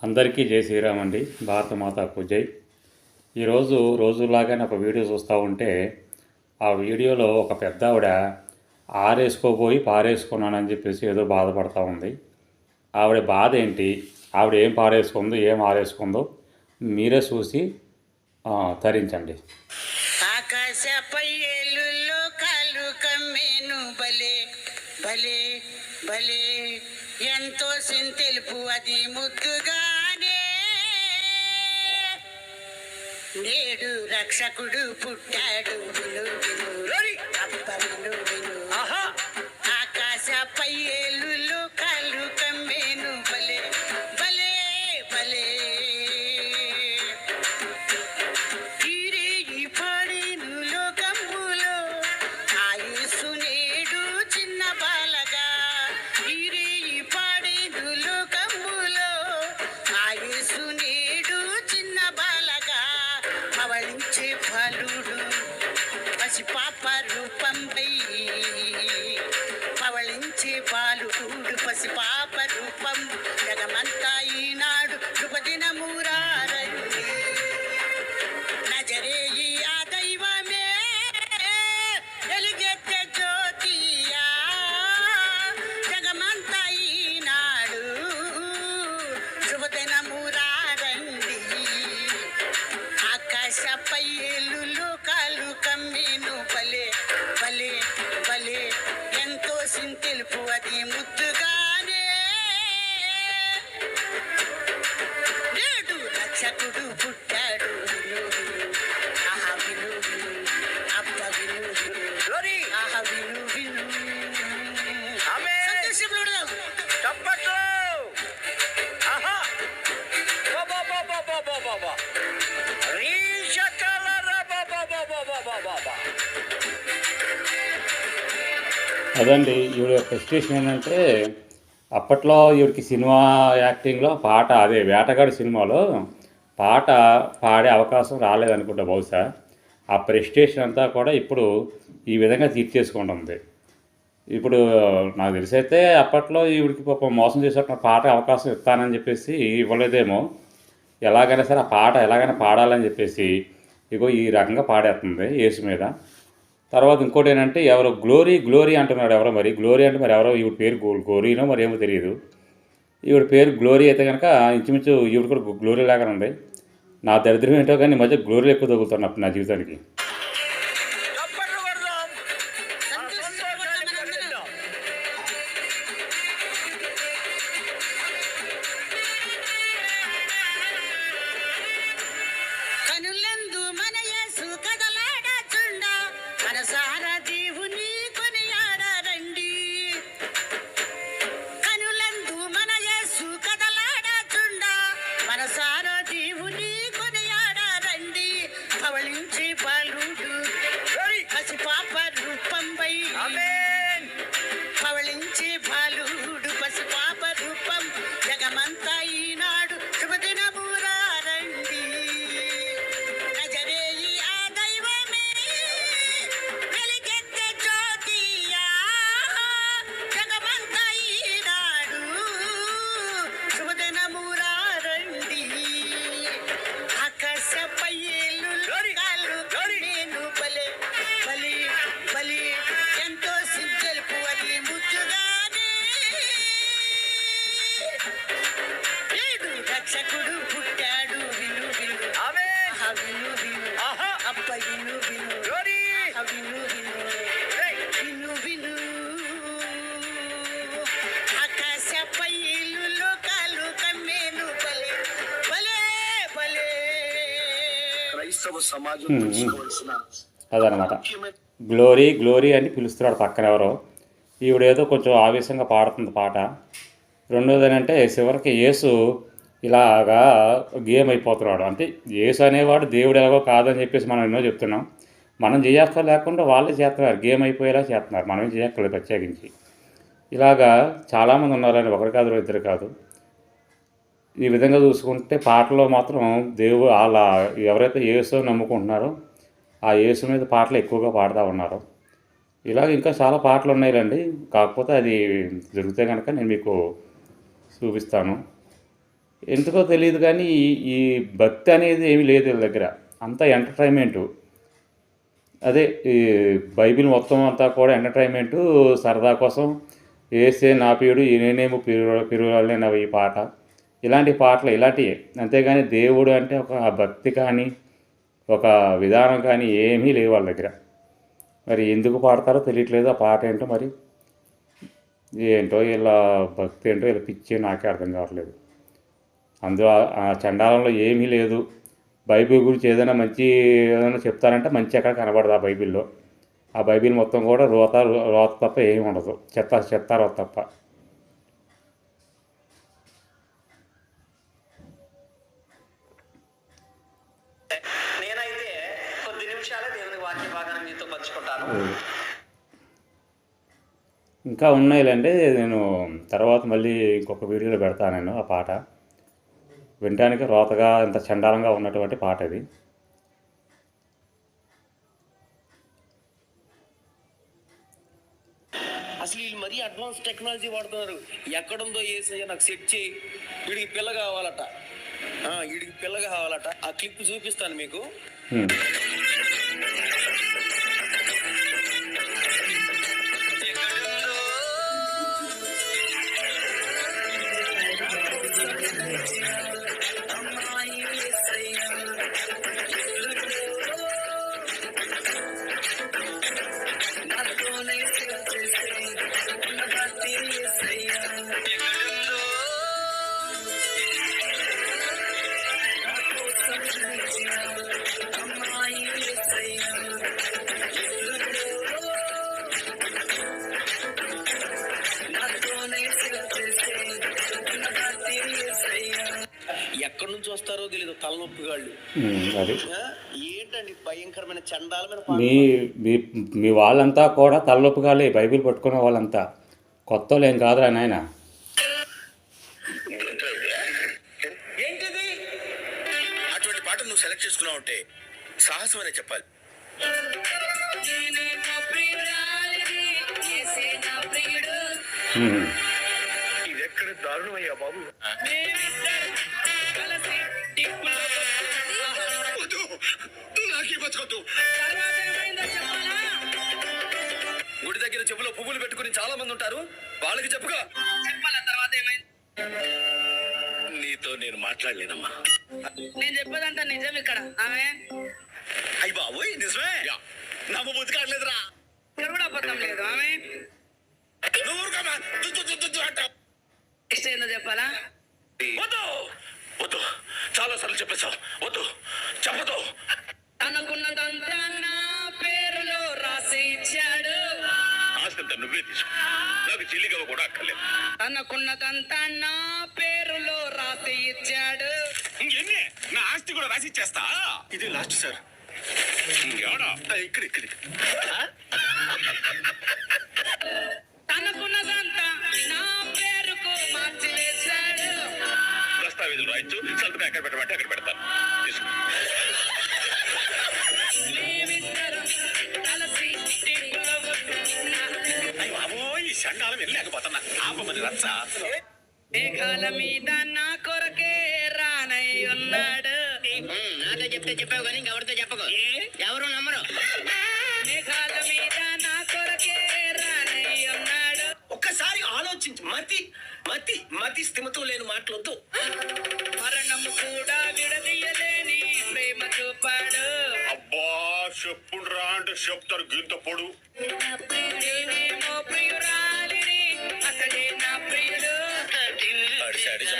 అందరికీ జై శ్రీరామ్ అండి. భారత మాతాకు జై. ఈరోజు రోజులాగానే ఒక వీడియో చూస్తూ ఉంటే ఆ వీడియోలో ఒక పెద్ద ఆవిడ ఆరేసుకోపోయి పారేసుకున్నానని చెప్పేసి ఏదో బాధపడతా ఉంది. ఆవిడ బాధ ఏంటి, ఆవిడ ఏం పారేసుకుందో ఏం ఆరేసుకుందో మీరే చూసి తరించండి. ఆకాశపై ఏలుల్లో కాలు కమ్మేను బలే బలే బలే ఎంతో సింతెలుపు అది ముద్దుగానే నేడు రక్షకుడు పుట్టాడు విను విను అప్ప విను విను ఆకాశపై ఏలుల్లో కాలు కమ్మేను బలే బలే బలే పసిపాప రూపంపై పవళించే బాలుడు పసిపాప రూపం జగమంతా ఈనాడు శుభదినమురారండి నజరేయి ఆ దైవమే వెలుగెత్తే జ్యోతియా జగమంతా ఈనాడు శుభదినమురారండి ఆకాశపై ఏలులో కాలు కమ్మేను బలే బలే బలే ఎంతో సింతెలుపు అది ముద్దుగానే నేడు రక్షకుడు పుట్టాడు విను విను ఆహా విను విను అప్ప విను విను ఆహా విను విను చప్పట్లు ఆహా అదండి ఈవిడ యొక్క స్టేషన్ ఏంటంటే అప్పట్లో ఈవిడికి సినిమా యాక్టింగ్లో పాట అదే వేటగాడి సినిమాలో పాట పాడే అవకాశం రాలేదనుకుంటా బహుశా. ఆ ప్రెస్టేషన్ అంతా కూడా ఇప్పుడు ఈ విధంగా తీర్చేసుకుంటుంది. ఇప్పుడు నాకు తెలిసైతే అప్పట్లో ఈవిడికి మోసం చేసేట పాట అవకాశం ఇస్తానని చెప్పేసి ఇవ్వలేదేమో. ఎలాగైనా సరే ఆ పాట ఎలాగైనా పాడాలని చెప్పేసి ఇగో ఈ రకంగా పాడేస్తుంది యేసు మీద. తర్వాత ఇంకోటి ఏంటంటే ఎవరో గ్లోరీ గ్లోరీ అంటున్నాడు. ఎవరో మరి గ్లోరీ అంటే మరి ఎవరో ఈవిడ పేరు గ్లోరీనో మరి ఏమో తెలియదు. ఈవిడ పేరు గ్లోరీ అయితే కనుక ఇంచుమించు ఈవిడ కూడా గ్లోరీ లాగానే ఉంది. నా దరిద్రం ఏంటో కానీ ఈ మధ్య గ్లోరీలు ఎక్కువ తగ్గుతున్నప్పుడు నా జీవితానికి. కనులందు మన యేసు కదలాడచుండ మనసారా దేవుని కొనియాడారండి కనులందు మన యేసు కదలాడచుండ మనసారా దేవుని కొనియాడారండి పవళించి బాలుడు పసిపాప రూపంపై పవళించి బాలుడు పసిపాప రూపం జగమంతా ఈనాడు శుభదినమురారండి నజరేయి ఆ దైవమే వెలుగెత్తే జ్యోతియా జగమంతా ఈనాడు శుభదినమురారండి ఆకాశపై ఏలుల్లో కాలు కమ్మేను బలే బలే బలే ఎంతో సింతెలుపు అది ముద్దుగానే నేడు రక్షకుడు పుట్టాడు విను విను ఆహా విను విను అప్ప విను విను ఆహా విను విను విను విను ఆకాశపై ఏలుల్లో కాలు కమ్మేను బలే బలే బలే క్రైస్తవ సమాజం తెలుసుకోవాల్సిన అదనమాట గ్లోరీ గ్లోరీ అని పిలుస్తున్నాడు పక్కన ఎవరో. ఈవిడేదో కొంచెం ఆవేశంగా పాడుతుంది పాట. రెండోది ఏంటంటే చివరికి యేసు ఇలాగా గేమ్ అయిపోతున్నాడు. అంటే యేసు అనేవాడు దేవుడు ఎలాగో కాదని చెప్పేసి మనం ఎన్నో చెప్తున్నాం. మనం చేయాల్సిన లేకుండా వాళ్ళే చేస్తున్నారు, గేమ్ అయిపోయేలా చేస్తున్నారు. మనమే చేయక్కర్లేదు ప్రత్యేకించి. ఇలాగా చాలామంది ఉన్నారని ఒకరు కాదు ఇద్దరు కాదు. ఈ విధంగా చూసుకుంటే పాటలో మాత్రం దేవుడు వాళ్ళ ఎవరైతే యేసు నమ్ముకుంటున్నారో ఆ యేసు మీద పాటలు ఎక్కువగా పాడుతూ ఉన్నారు. ఇలాగ ఇంకా చాలా పాటలు ఉన్నాయిలండి. కాకపోతే అది జరిగితే కనుక నేను మీకు చూపిస్తాను. ఎందుకో తెలియదు కానీ ఈ భక్తి అనేది ఏమీ లేదు వీళ్ళ దగ్గర. అంతా ఎంటర్టైన్మెంటు. అదే ఈ బైబిల్ మొత్తం అంతా కూడా ఎంటర్టైన్మెంటు, సరదా కోసం. ఏసే నా ప్రియుడు నేనేమో పిరువాళ్ళేనవ ఈ పాట. ఇలాంటి పాటలు ఇలాంటివే. అంతేగాని దేవుడు అంటే ఒక భక్తి కానీ ఒక విధానం కానీ ఏమీ లేవు వాళ్ళ దగ్గర. మరి ఎందుకు పాడతారో తెలియట్లేదు. ఆ పాట ఏంటో మరి ఏంటో ఇలా భక్తి ఏంటో ఇలా పిచ్చి నాకే అర్థం కావట్లేదు. అందులో ఆ చండాలంలో ఏమీ లేదు. బైబిల్ గురించి ఏదైనా చెప్తారంటే మంచి ఎక్కడ కనబడదు ఆ బైబిల్లో. ఆ బైబిల్ మొత్తం కూడా రోత తప్ప ఏమి ఉండదు. చెత్త రోత తప్ప. నేనైతే కొద్ది నిమిషాలే దేవుని వాక్య భాగాన్ని మీతో పంచుకుంటాను. ఇంకా ఉన్నాయిలేండి. నేను తర్వాత మళ్ళీ ఇంకొక వీడియోలో పెడతాను నేను ఆ పాట. వినటానికి రోతగా ఇంత చండాలంగా ఉన్నటువంటి పాట ఇది. అసలు వీళ్ళు మరీ అడ్వాన్స్ టెక్నాలజీ వాడుతున్నారు. ఎక్కడుందో ఏసయ్య నాకు సెట్ చేయి, వీడికి పిల్ల కావాలట, వీడికి పిల్ల కావాలట. ఆ క్లిప్ చూపిస్తాను మీకు. హ్మ్. ఎక్కడి నుంచి వస్తారో తెలీదు తలనొప్పిగాళ్ళు. అది ఏంటండి భయంకరమైన చండాలమైన మీ మీ మీ వాళ్ళంతా కూడా తలనొప్పిగాలే బైబిల్ పట్టుకునే వాళ్ళంతా. కొత్త వాళ్ళు ఏం కాదురా నాయన. ఏంటిది? అటువంటి పాట నువ్వు సెలెక్ట్ చేసుకున్నావు అంటే సాహసం అనే చెప్పాలి. హ్మ్. ఇది ఎక్కడ దారుణమయ్యా బాబు. వద్దు, నాకే బతకొద్దు. గుడి దగ్గర చెప్పులో పువ్వులు పెట్టుకుని చాలా మంది ఉంటారు, వాళ్ళకి చెప్పుగా. నీతో నేను మాట్లాడలేనమ్మా. నేను చెప్పేదంతా నిజం ఇక్కడ. ఆమె అయ్యి బాబోయ్ నిజమే. నమ్మబుద్ధి కావట్లేదురా. ఇక్కడ కూడా అబద్ధం లేదు. ఆమె నువ్వు ఊరుకోమా. అంటావు. ఇష్టం ఏందో చెప్పాలా? వద్దు వద్దు, చాలా సార్లు చెప్పేశావు. వద్దు, చెప్పదు. అనుకున్నదంతా నా పేరులో రాసి ఇచ్చాడు. ఆస్తంతా నువ్వే తీసుకో, నాకు చిల్లిగా కూడా అక్కర్లేదు. అనుకున్నదంతా నా పేరులో రాసి ఇచ్చాడు. ఎన్ని నా ఆస్తి కూడా రాసి ఇచ్చేస్తా. ఇది లాస్ట్ సార్. ఇంకేమన్నా ఇక్కడ ఇక్కడ అనుకున్నదంతా నా పేరుకు మార్చి వేశాడు. దస్తావేజులు రాయించు, సంతకం ఎక్కడ పెట్టమంటే అక్కడ పెడతాను. తీసుకో. మేమిద్దరం కలిసి టిప్పులో అయ్యి బాబోయ్, ఈ సండాలం వెళ్ళలేకపోతున్నా. ఆపమని రచ్చ. మేఘాల మీద నా కొరకే రానై ఉన్నాడు. నాతో చెప్తే చెప్పావు కానీ ఇంకెవరితో చెప్పకు, ఎవరు నమ్మరు. మేఘాల మీద నా కొరకే రానై ఉన్నాడు. ఒక్కసారి ఆలోచించు. మతి మతి మతి స్థిమతో లేని మాటలొద్దు. మరణము కూడా విడదీయలేని ప్రేమ చూపాడు. అబ్బా చెప్పుడురా అంటే చెప్తారు గింత పొడు. నేనేమో ప్రియురాలిని, అతడే నా ప్రియుడు.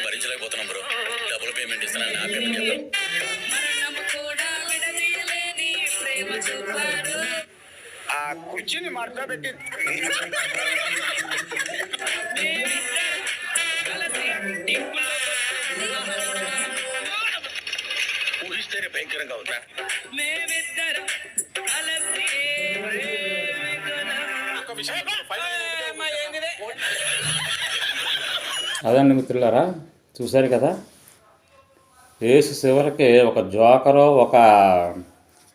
భరించలేకపోతున్నాం బ్రో. డబుల్ పేమెంట్ ఇస్తున్నాను. నా మరణము కూడా విడదీయలేని ప్రేమ చూపాడు. ఆ కుర్చీని మార్తా పెట్టి మేమిద్దరం కలిసి టిప్పులో ఊహిస్తేనే భయంకరంగా ఉందా. మేమిద్దరం కలిసి ఒక విషయం అదండి మిత్రులారా, చూశారు కదా. యేసు చివరికి ఒక జోకరో ఒక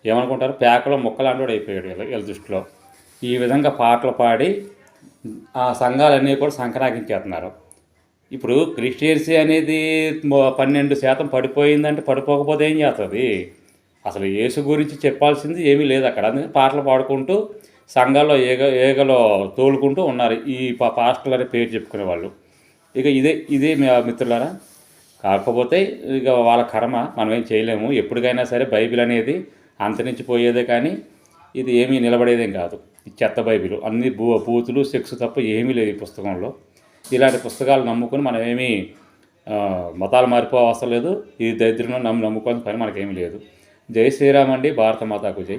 ఏమనుకుంటారు పేకలో ముక్కలాంటి అయిపోయాడు వీళ్ళ దృష్టిలో. ఈ విధంగా పాటలు పాడి ఆ సంఘాలన్నీ కూడా సంక్రాంతించేస్తున్నారు. ఇప్పుడు క్రిస్టియన్సీ అనేది 12% పడిపోయిందంటే పడిపోకపోతే ఏం చేస్తుంది? అసలు యేసు గురించి చెప్పాల్సింది ఏమీ లేదు అక్కడ. అందుకే పాటలు పాడుకుంటూ సంఘాల్లో ఏగలో తోలుకుంటూ ఉన్నారు ఈ పాస్టర్లు అనే పేరు చెప్పుకునే వాళ్ళు. ఇక ఇదే మిత్రులారా. కాకపోతే ఇక వాళ్ళ కర్మ, మనం ఏం చేయలేము. ఎప్పటికైనా సరే బైబిల్ అనేది అంతరించిపోయేదే, కానీ ఇది ఏమీ నిలబడేదేం కాదు. ఈ చెత్త బైబిల్ అన్ని బూతులు సెక్స్ తప్ప ఏమీ లేదు ఈ పుస్తకంలో. ఇలాంటి పుస్తకాలు నమ్ముకొని మనం ఏమీ మతాలు మారిపోవసరం లేదు. ఈ దరిద్రంలో నమ్ముకోవాల్సిన పని మనకేమీ లేదు. జై శ్రీరామ్ అండి. భారత మాతాకు జై.